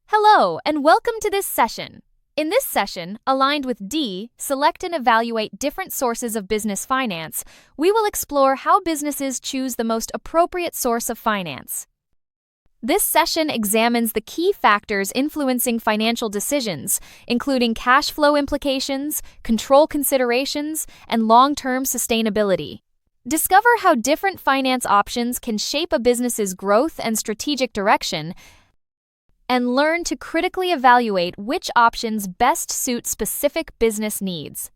Hello, and welcome to this session. In this session, aligned with D, select and evaluate different sources of business finance, we will explore how businesses choose the most appropriate source of finance. This session examines the key factors influencing financial decisions, including cash flow implications, control considerations, and long-term sustainability. Discover how different finance options can shape a business's growth and strategic direction, and learn to critically evaluate which options best suit specific business needs.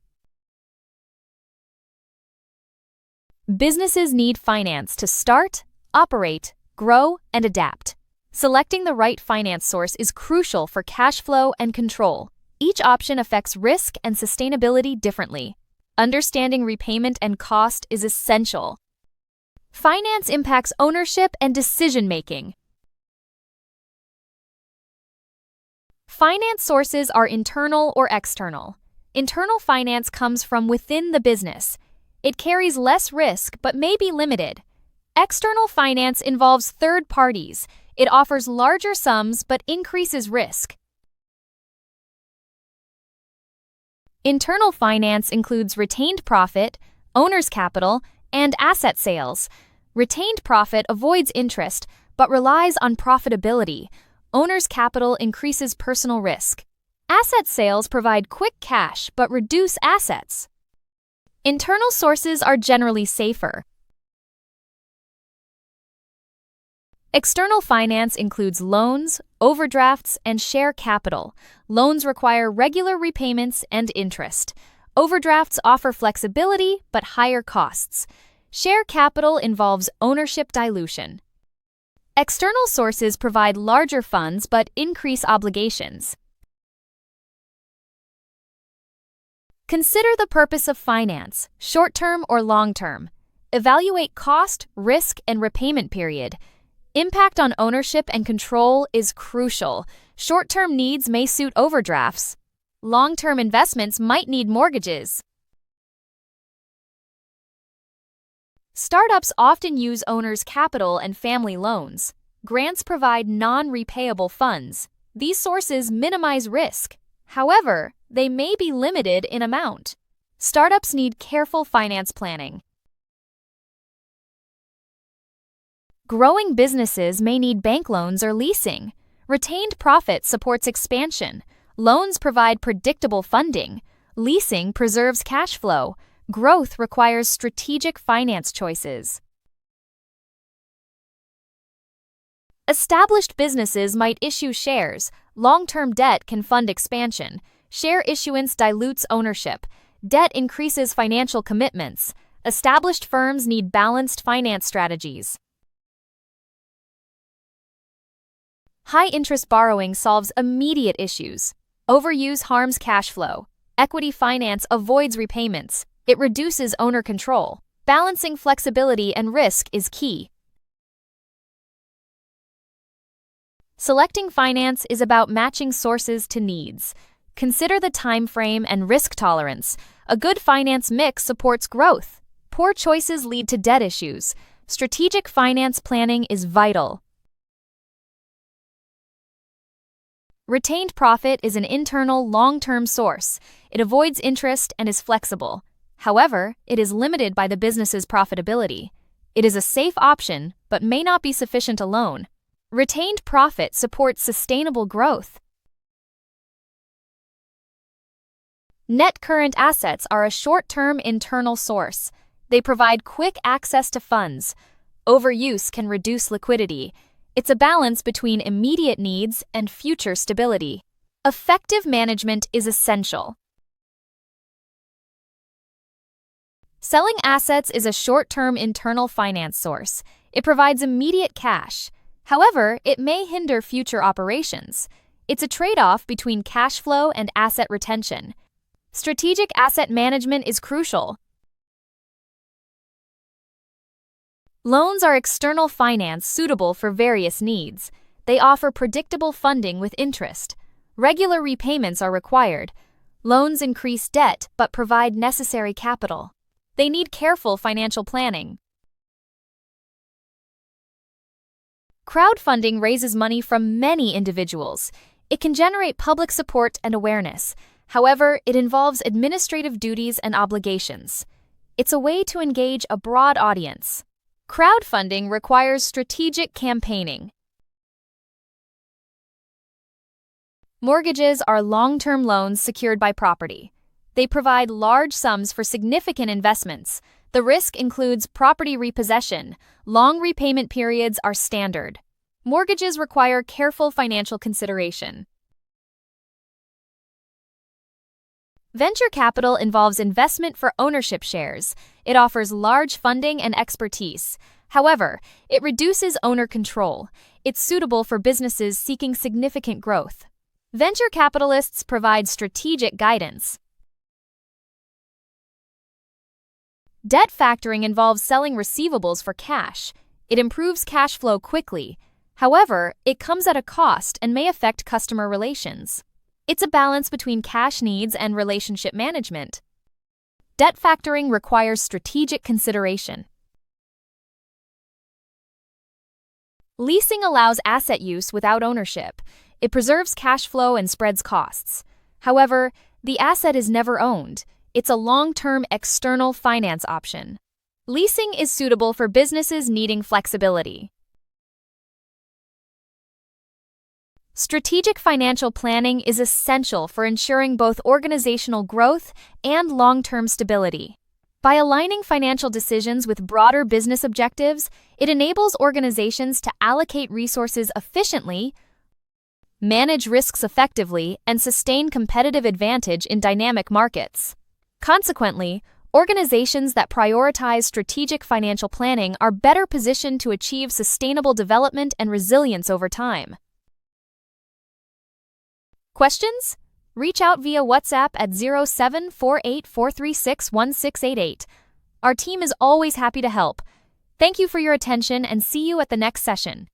Businesses need finance to start, operate, grow, and adapt. Selecting the right finance source is crucial for cash flow and control. Each option affects risk and sustainability differently. Understanding repayment and cost is essential. Finance impacts ownership and decision-making. Finance sources are internal or external. Internal finance comes from within the business. It carries less risk but may be limited. External finance involves third parties. It offers larger sums but increases risk. Internal finance includes retained profit, owner's capital, and asset sales. Retained profit avoids interest but relies on profitability. Owner's capital increases personal risk. Asset sales provide quick cash but reduce assets. Internal sources are generally safer. External finance includes loans, overdrafts, and share capital. Loans require regular repayments and interest. Overdrafts offer flexibility but higher costs. Share capital involves ownership dilution. External sources provide larger funds but increase obligations. Consider the purpose of finance, short-term or long-term. Evaluate cost, risk, and repayment period. Impact on ownership and control is crucial. Short-term needs may suit overdrafts. Long-term investments might need mortgages. Startups often use owners' capital and family loans. Grants provide non-repayable funds. These sources minimize risk. However, they may be limited in amount. Startups need careful finance planning. Growing businesses may need bank loans or leasing. Retained profit supports expansion. Loans provide predictable funding. Leasing preserves cash flow. Growth requires strategic finance choices. Established businesses might issue shares. Long-term debt can fund expansion. Share issuance dilutes ownership. Debt increases financial commitments. Established firms need balanced finance strategies. High-interest borrowing solves immediate issues. Overuse harms cash flow. Equity finance avoids repayments. It reduces owner control. Balancing flexibility and risk is key. Selecting finance is about matching sources to needs. Consider the time frame and risk tolerance. A good finance mix supports growth. Poor choices lead to debt issues. Strategic finance planning is vital. Retained profit is an internal, long-term source. It avoids interest and is flexible. However, it is limited by the business's profitability. It is a safe option, but may not be sufficient alone. Retained profit supports sustainable growth. Net current assets are a short-term internal source. They provide quick access to funds. Overuse can reduce liquidity. It's a balance between immediate needs and future stability. Effective management is essential. Selling assets is a short-term internal finance source. It provides immediate cash. However, it may hinder future operations. It's a trade-off between cash flow and asset retention. Strategic asset management is crucial. Loans are external finance suitable for various needs. They offer predictable funding with interest. Regular repayments are required. Loans increase debt but provide necessary capital. They need careful financial planning. Crowdfunding raises money from many individuals. It can generate public support and awareness. However, it involves administrative duties and obligations. It's a way to engage a broad audience. Crowdfunding requires strategic campaigning. Mortgages are long-term loans secured by property. They provide large sums for significant investments. The risk includes property repossession. Long repayment periods are standard. Mortgages require careful financial consideration. Venture capital involves investment for ownership shares. It offers large funding and expertise. However, it reduces owner control. It's suitable for businesses seeking significant growth. Venture capitalists provide strategic guidance. Debt factoring involves selling receivables for cash. It improves cash flow quickly. However, it comes at a cost and may affect customer relations. It's a balance between cash needs and relationship management. Debt factoring requires strategic consideration. Leasing allows asset use without ownership. It preserves cash flow and spreads costs. However, the asset is never owned. It's a long-term external finance option. Leasing is suitable for businesses needing flexibility. Strategic financial planning is essential for ensuring both organizational growth and long-term stability. By aligning financial decisions with broader business objectives, it enables organizations to allocate resources efficiently, manage risks effectively, and sustain competitive advantage in dynamic markets. Consequently, organizations that prioritize strategic financial planning are better positioned to achieve sustainable development and resilience over time. Questions? Reach out via WhatsApp at 0748-436-1688. Our team is always happy to help. Thank you for your attention and see you at the next session.